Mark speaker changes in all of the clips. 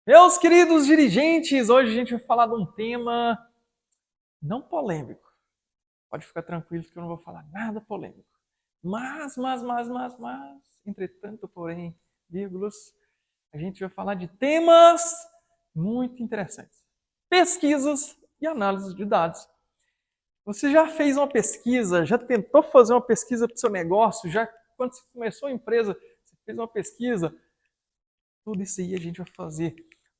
Speaker 1: Meus queridos dirigentes, hoje a gente vai falar de um tema não polêmico. Pode ficar tranquilo que eu não vou falar nada polêmico. Mas, entretanto, porém, vírgulas, a gente vai falar de temas muito interessantes. Pesquisas e análises de dados. Você já fez uma pesquisa, já tentou fazer uma pesquisa para o seu negócio, já quando você começou a empresa, você fez uma pesquisa, tudo isso aí a gente vai fazer.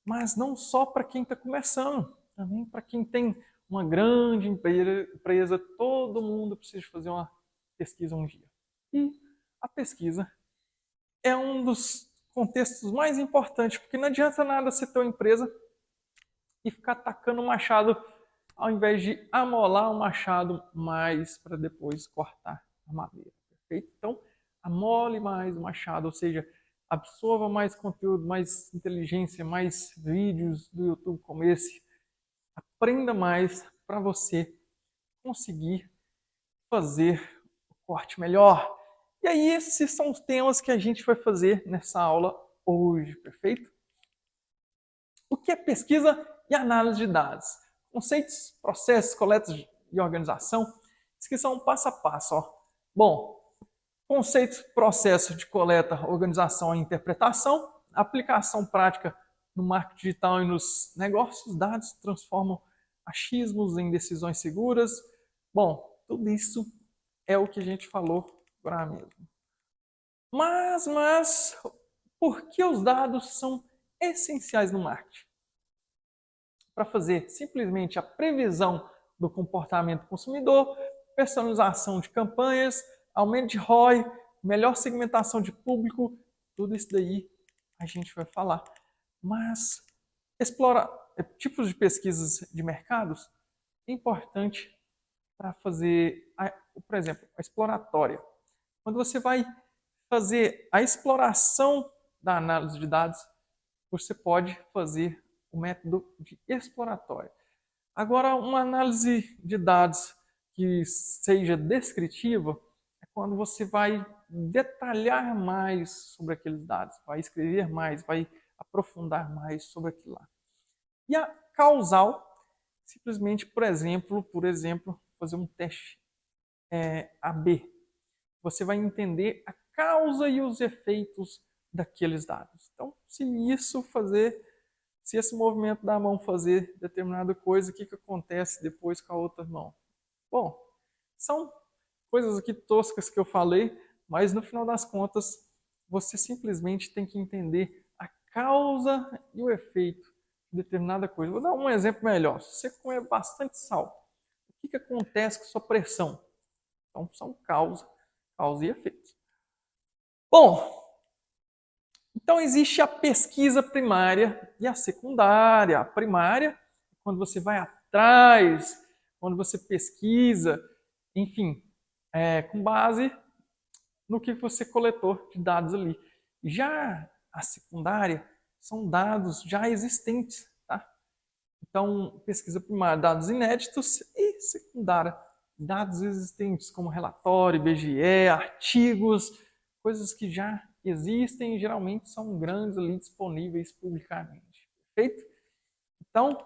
Speaker 1: Mas não só para quem está começando, também para quem tem uma grande empresa, todo mundo precisa fazer uma pesquisa um dia. E a pesquisa é um dos contextos mais importantes, porque não adianta nada você ter uma empresa e ficar tacando o machado ao invés de amolar o machado mais para depois cortar a madeira. Perfeito? Então, amole mais o machado, ou seja, absorva mais conteúdo, mais inteligência, mais vídeos do YouTube como esse. Aprenda mais para você conseguir fazer o corte melhor. E aí, esses são os temas que a gente vai fazer nessa aula hoje, perfeito? O que é pesquisa e análise de dados? Conceitos, processos, coletas e organização. Descrição passo a passo. Ó. Bom, conceitos, processo de coleta, organização e interpretação. Aplicação prática no marketing digital e nos negócios. Dados transformam achismos em decisões seguras. Bom, tudo isso é o que a gente falou agora mesmo. Mas, por que os dados são essenciais no marketing? Para fazer simplesmente a previsão do comportamento do consumidor, personalização de campanhas, aumento de ROI, melhor segmentação de público, tudo isso daí a gente vai falar. Mas explorar tipos de pesquisas de mercados é importante para fazer, por exemplo, a exploratória. Quando você vai fazer a exploração da análise de dados, você pode fazer o método de exploratória. Agora, uma análise de dados que seja descritiva é quando você vai detalhar mais sobre aqueles dados, vai escrever mais, vai aprofundar mais sobre aquilo lá. E a causal, simplesmente, por exemplo, fazer um teste AB. Você vai entender a causa e os efeitos daqueles dados. Então, se esse movimento da mão fazer determinada coisa, o que acontece depois com a outra mão? Bom, são coisas aqui toscas que eu falei, mas no final das contas, você simplesmente tem que entender a causa e o efeito de determinada coisa. Vou dar um exemplo melhor. Se você comer bastante sal, o que acontece com a sua pressão? Então, são causa e efeito. Bom, então existe a pesquisa primária e a secundária. A primária, quando você vai atrás, quando você pesquisa, enfim, com base no que você coletou de dados ali. Já a secundária são dados já existentes, tá? Então, pesquisa primária, dados inéditos e secundária, dados existentes como relatório, IBGE, artigos, coisas que já existem e geralmente são grandes ali disponíveis publicamente. Perfeito? Então,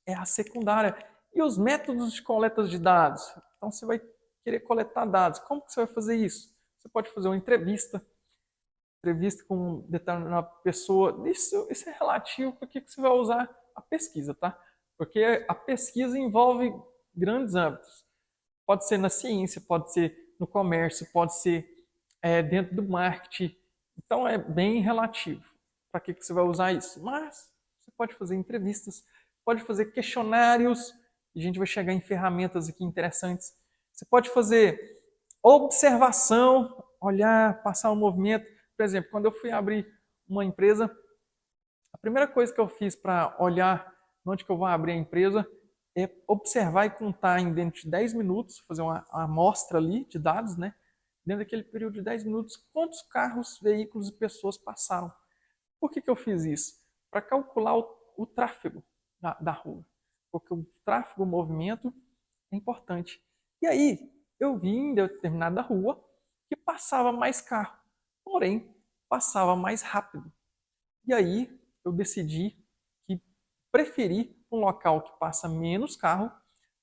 Speaker 1: é a secundária. E os métodos de coleta de dados? Então, você vai querer coletar dados. Como que você vai fazer isso? Você pode fazer uma entrevista com determinada pessoa. Isso é relativo para que você vai usar a pesquisa, tá? Porque a pesquisa envolve grandes âmbitos. Pode ser na ciência, pode ser no comércio, pode ser dentro do marketing. Então é bem relativo para que você vai usar isso. Mas você pode fazer entrevistas, pode fazer questionários, e a gente vai chegar em ferramentas aqui interessantes. Você pode fazer observação, olhar, passar um movimento. Por exemplo, quando eu fui abrir uma empresa, a primeira coisa que eu fiz para olhar onde que eu vou abrir a empresa é observar e contar em dentro de 10 minutos, fazer uma amostra ali de dados, né? Dentro daquele período de 10 minutos, quantos carros, veículos e pessoas passaram. Por que eu fiz isso? Para calcular o tráfego da rua. Porque o tráfego, o movimento é importante. E aí, eu vi em determinada rua que passava mais carro, porém, passava mais rápido. E aí, eu decidi que preferi um local que passa menos carro,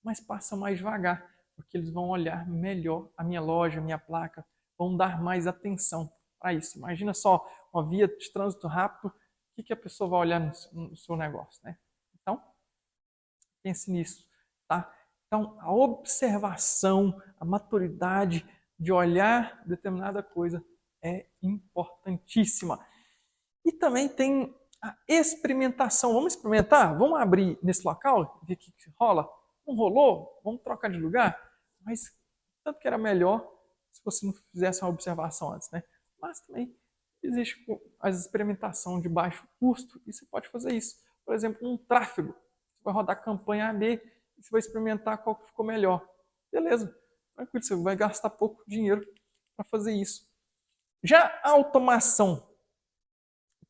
Speaker 1: mas passa mais devagar, porque eles vão olhar melhor a minha loja, a minha placa, vão dar mais atenção para isso. Imagina só uma via de trânsito rápido, o que a pessoa vai olhar no seu negócio, né? Então, pense nisso, tá? Então, a observação, a maturidade de olhar determinada coisa é importantíssima. E também tem a experimentação. Vamos experimentar? Vamos abrir nesse local, ver o que rola? Não rolou? Vamos trocar de lugar? Mas tanto que era melhor se você não fizesse uma observação antes, né? Mas também existe a experimentação de baixo custo e você pode fazer isso. Por exemplo, um tráfego. Você vai rodar campanha AB e você vai experimentar qual que ficou melhor. Beleza, tranquilo, você vai gastar pouco dinheiro para fazer isso. Já a automação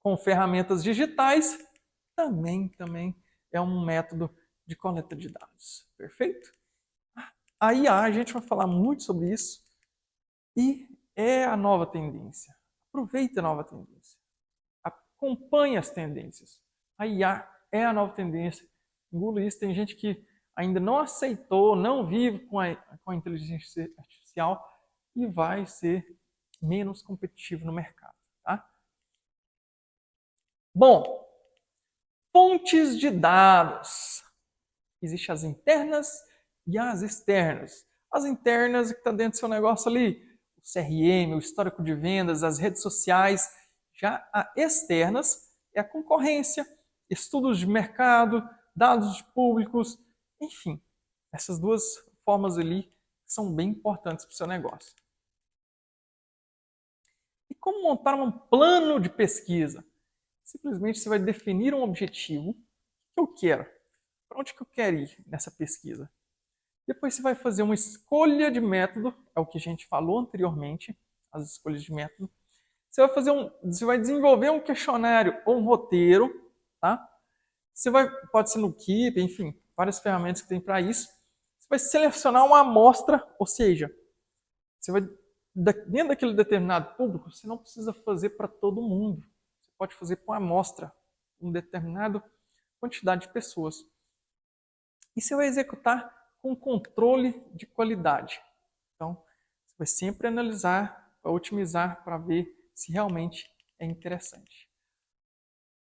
Speaker 1: com ferramentas digitais também é um método de coleta de dados. Perfeito? A IA, a gente vai falar muito sobre isso e é a nova tendência. Aproveite a nova tendência. Acompanhe as tendências. A IA é a nova tendência. Engula isso. Tem gente que ainda não aceitou, não vive com a inteligência artificial e vai ser menos competitivo no mercado. Tá? Bom, fontes de dados. Existem as internas e as externas. As internas que está dentro do seu negócio ali, o CRM, o histórico de vendas, as redes sociais. Já as externas é a concorrência, estudos de mercado, dados públicos, enfim. Essas duas formas ali são bem importantes para o seu negócio. E como montar um plano de pesquisa? Simplesmente você vai definir um objetivo. O que eu quero? Para onde que eu quero ir nessa pesquisa? Depois você vai fazer uma escolha de método, é o que a gente falou anteriormente, as escolhas de método. Você vai desenvolver um questionário ou um roteiro, tá? Pode ser no Keep, enfim, várias ferramentas que tem para isso. Você vai selecionar uma amostra, ou seja, você vai dentro daquele determinado público, você não precisa fazer para todo mundo. Você pode fazer para uma amostra, uma determinada quantidade de pessoas. E você vai executar com controle de qualidade. Então, você vai sempre analisar, vai otimizar para ver se realmente é interessante.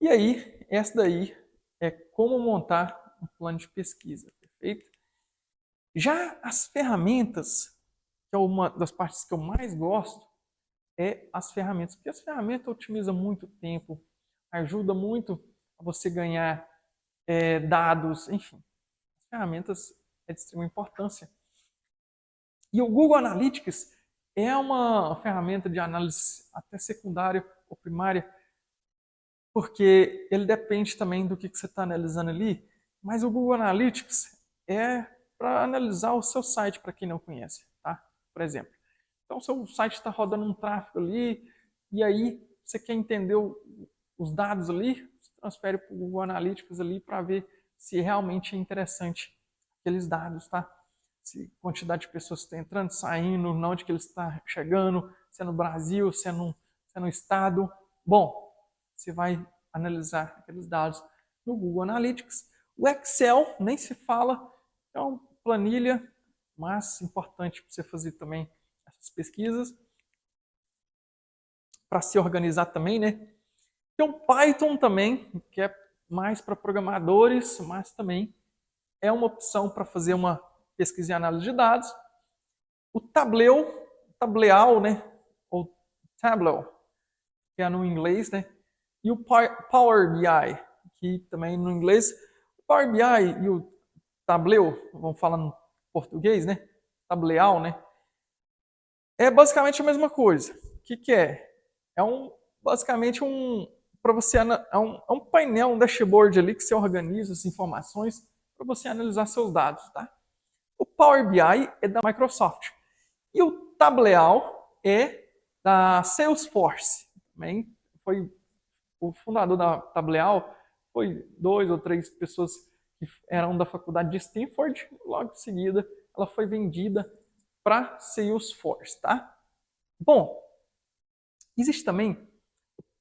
Speaker 1: E aí, essa daí é como montar um plano de pesquisa, perfeito? Já as ferramentas, que é uma das partes que eu mais gosto, é as ferramentas, porque as ferramentas otimizam muito tempo, ajuda muito a você ganhar dados, enfim. As ferramentas é de extrema importância. E o Google Analytics é uma ferramenta de análise até secundária ou primária, porque ele depende também do que você está analisando ali, mas o Google Analytics é para analisar o seu site, para quem não conhece, tá? Por exemplo. Então, seu site está rodando um tráfego ali, e aí você quer entender os dados ali, você transfere para o Google Analytics ali para ver se realmente é interessante aqueles dados, tá? Se a quantidade de pessoas que estão entrando, saindo, onde que ele está chegando, se é no Brasil, se é no estado. Bom, você vai analisar aqueles dados no Google Analytics. O Excel, nem se fala, é uma planilha, mas importante para você fazer também essas pesquisas. Para se organizar também, né? Tem o Python também, que é mais para programadores, mas também é uma opção para fazer uma pesquisa e análise de dados. O Tableau, né? Ou Tableau, que é no inglês, né? E o Power BI, que também no inglês. O Power BI e o Tableau, vamos falar no português, né? Tableau, né? É basicamente a mesma coisa. O que é? Basicamente para você é um painel, um dashboard ali que você organiza as informações para você analisar seus dados, tá? O Power BI é da Microsoft e o Tableau é da Salesforce. Também foi o fundador da Tableau, foi 2 ou 3 pessoas que eram da faculdade de Stanford. Logo em seguida, ela foi vendida para Salesforce, tá? Bom, existe também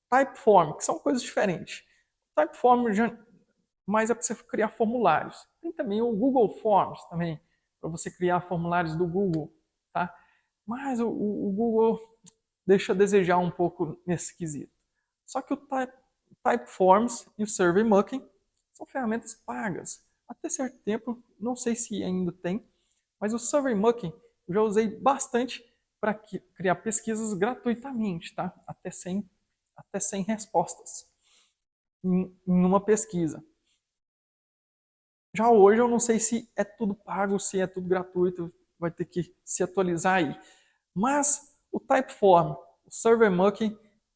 Speaker 1: Typeform, que são coisas diferentes. Typeform mais é para você criar formulários. Tem também o Google Forms também, para você criar formulários do Google, tá? Mas o Google deixa a desejar um pouco nesse quesito. Só que o Typeforms e o SurveyMonkey são ferramentas pagas. Até certo tempo, não sei se ainda tem, mas o SurveyMonkey eu já usei bastante para criar pesquisas gratuitamente, tá? Até 100 respostas em uma pesquisa. Já hoje eu não sei se é tudo pago, se é tudo gratuito, vai ter que se atualizar aí. Mas o Typeform, o SurveyMonkey,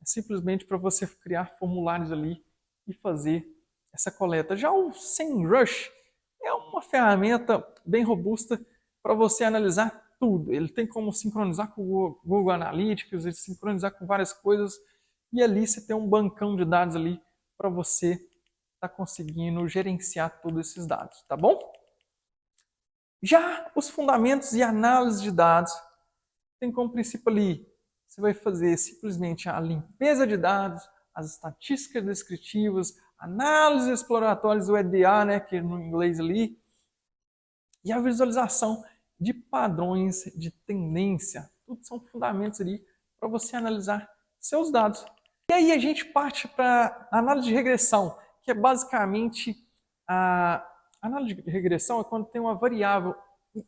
Speaker 1: é simplesmente para você criar formulários ali e fazer essa coleta. Já o SEMrush é uma ferramenta bem robusta para você analisar tudo. Ele tem como sincronizar com o Google Analytics, ele sincronizar com várias coisas, e ali você tem um bancão de dados ali para você estar conseguindo gerenciar todos esses dados, tá bom? Já os fundamentos e análise de dados tem como princípio ali, você vai fazer simplesmente a limpeza de dados, as estatísticas descritivas, análises exploratórias, o EDA, né, que é no inglês ali, e a visualização de padrões de tendência. Tudo são fundamentos ali para você analisar seus dados. E aí a gente parte para a análise de regressão, que é basicamente a análise de regressão é quando tem uma variável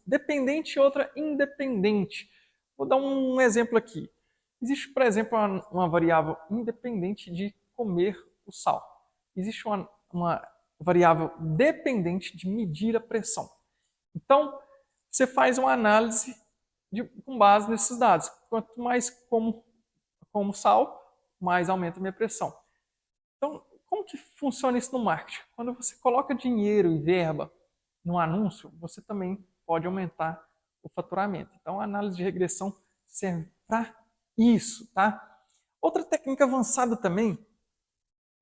Speaker 1: dependente e outra independente. Vou dar um exemplo aqui. Existe, por exemplo, uma variável independente de comer o sal. Existe uma variável dependente de medir a pressão. Então, você faz uma análise com base nesses dados. Quanto mais como sal, mais aumenta a minha pressão. Então, como que funciona isso no marketing? Quando você coloca dinheiro e verba no anúncio, você também pode aumentar o faturamento. Então, a análise de regressão serve para isso, tá? Outra técnica avançada também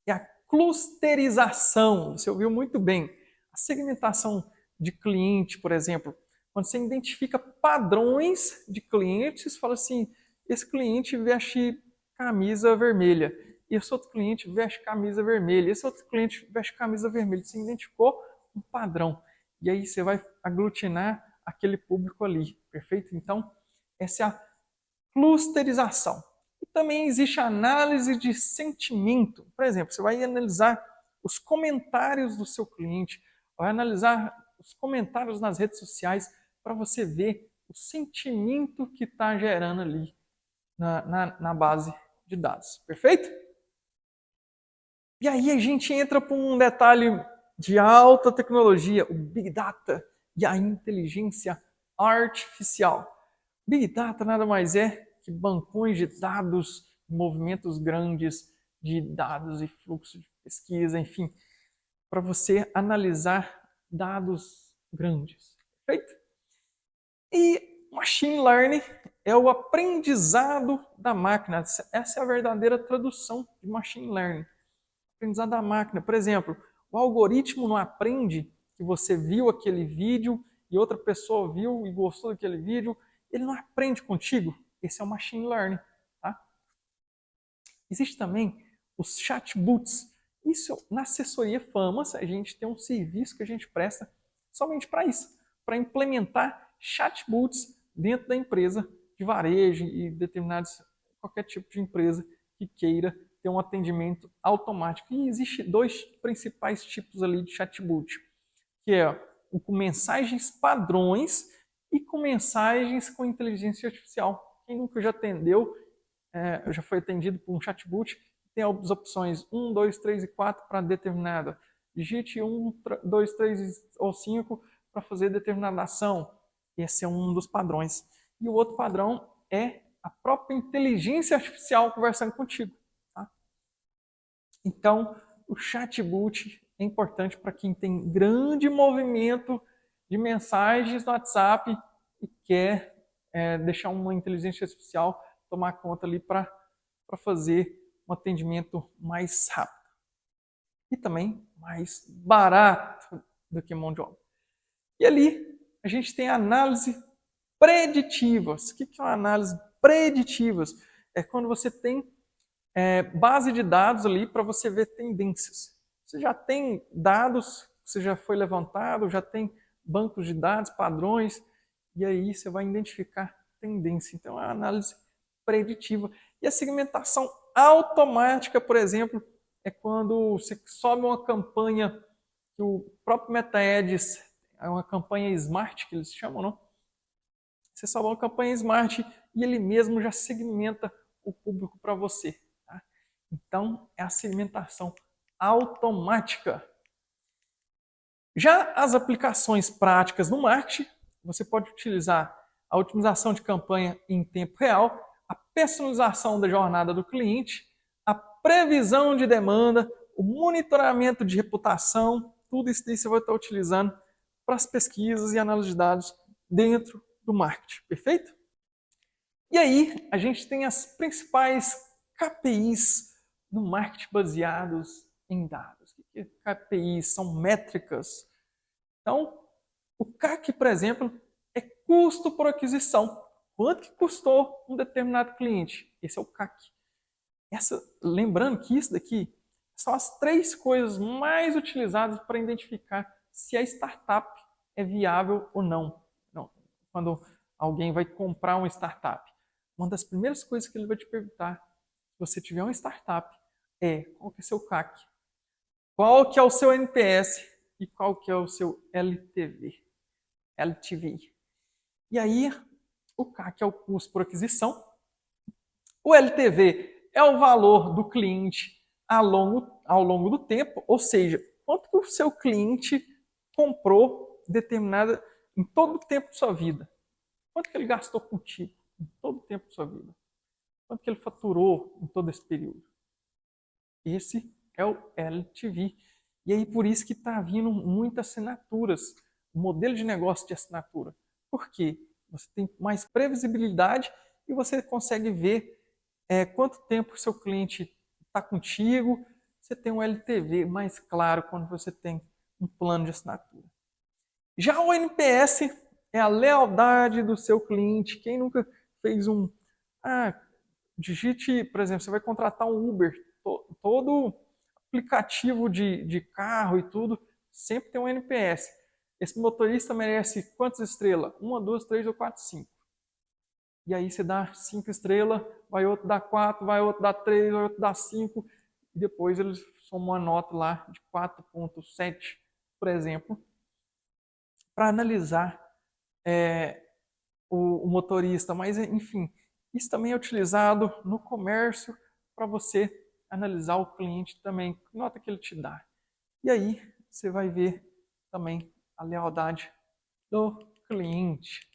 Speaker 1: é a clusterização. Você ouviu muito bem. A segmentação de cliente, por exemplo, quando você identifica padrões de clientes, fala assim, esse cliente veste camisa vermelha, esse outro cliente veste camisa vermelha, esse outro cliente veste camisa vermelha. Você identificou um padrão. E aí você vai aglutinar aquele público ali, perfeito? Então, essa é a clusterização. E também existe a análise de sentimento. Por exemplo, você vai analisar os comentários do seu cliente, vai analisar os comentários nas redes sociais para você ver o sentimento que está gerando ali na base de dados. Perfeito? E aí a gente entra para um detalhe de alta tecnologia, o Big Data e a inteligência artificial. Big Data nada mais é que bancões de dados, movimentos grandes de dados e fluxo de pesquisa, enfim, para você analisar dados grandes. Perfeito? E Machine Learning é o aprendizado da máquina. Essa é a verdadeira tradução de Machine Learning. Aprendizado da máquina. Por exemplo, o algoritmo não aprende que você viu aquele vídeo e outra pessoa viu e gostou daquele vídeo. Ele não aprende contigo. Esse é o Machine Learning. Tá? Existe também os chatbots. Isso, na assessoria Famas, a gente tem um serviço que a gente presta somente para isso, para implementar chatbots dentro da empresa de varejo e determinados qualquer tipo de empresa que queira ter um atendimento automático. E existe dois principais tipos ali de chatbot, que é o com mensagens padrões e com mensagens com inteligência artificial. Quem nunca já atendeu, já foi atendido por um chatbot, tem as opções 1, 2, 3 e 4 para determinada. Digite 1, 2, 3 ou 5 para fazer determinada ação. Esse é um dos padrões. E o outro padrão é a própria inteligência artificial conversando contigo. Tá? Então, o chatbot é importante para quem tem grande movimento de mensagens no WhatsApp e quer deixar uma inteligência artificial tomar conta ali para fazer um atendimento mais rápido. E também mais barato do que mão de obra. E ali a gente tem análise preditivas. O que é uma análise preditivas? É quando você tem base de dados ali para você ver tendências. você já tem dados, você já foi levantado, já tem bancos de dados, padrões, e aí você vai identificar tendência. Então, é a análise preditiva. E a segmentação automática, por exemplo, é quando você sobe uma campanha que o próprio MetaAds, é uma campanha Smart, que eles chamam, não? Você sobe uma campanha Smart e ele mesmo já segmenta o público para você. Tá? Então, é a segmentação automática. Já as aplicações práticas no marketing, você pode utilizar a otimização de campanha em tempo real, a personalização da jornada do cliente, a previsão de demanda, o monitoramento de reputação, tudo isso daí você vai estar utilizando para as pesquisas e análise de dados dentro do marketing, perfeito? E aí, a gente tem as principais KPIs no marketing baseados em dados. O que é KPIs? São métricas. Então, o CAC, por exemplo, é custo por aquisição. Quanto que custou um determinado cliente? Esse é o CAC. Lembrando que isso daqui são as 3 coisas mais utilizadas para identificar se a startup é viável ou não. Quando alguém vai comprar uma startup, uma das primeiras coisas que ele vai te perguntar, se você tiver uma startup, é qual que é o seu CAC, qual que é o seu NPS e qual que é o seu LTV. E aí, o CAC é o custo por aquisição, o LTV é o valor do cliente ao longo do tempo, ou seja, quanto que o seu cliente comprou determinada em todo o tempo de sua vida. Quanto que ele gastou contigo em todo o tempo de sua vida? Quanto que ele faturou em todo esse período? Esse é o LTV. E aí por isso que está vindo muitas assinaturas, modelo de negócio de assinatura. Por quê? Você tem mais previsibilidade e você consegue ver quanto tempo o seu cliente está contigo. Você tem um LTV mais claro quando você tem um plano de assinatura. Já o NPS é a lealdade do seu cliente. Quem nunca fez digite, por exemplo, você vai contratar um Uber, todo aplicativo de carro e tudo, sempre tem um NPS. Esse motorista merece quantas estrelas? 1, 2, 3 ou 4, 5. E aí você dá 5 estrelas, vai outro dar 4, vai outro dar 3, vai outro dar 5, e depois eles somam uma nota lá de 4,7, por exemplo, para analisar o motorista. Mas, enfim, isso também é utilizado no comércio para você analisar o cliente também, que nota que ele te dá. E aí você vai ver também a lealdade do cliente.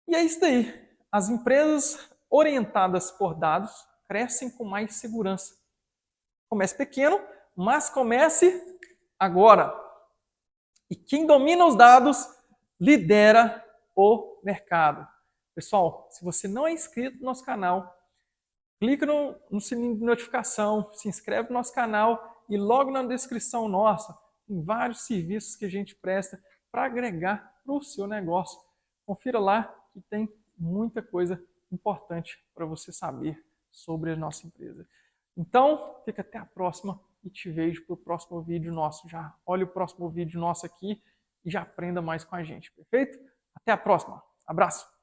Speaker 1: E é isso daí. As empresas orientadas por dados crescem com mais segurança. Comece pequeno, mas comece agora. E quem domina os dados lidera o mercado. Pessoal, se você não é inscrito no nosso canal, clica no sininho de notificação, se inscreve no nosso canal e logo na descrição nossa tem vários serviços que a gente presta para agregar para o seu negócio. Confira lá que tem muita coisa importante para você saber sobre a nossa empresa. Então, fica até a próxima e te vejo para o próximo vídeo nosso. Já olha o próximo vídeo nosso aqui e já aprenda mais com a gente, perfeito? Até a próxima. Abraço!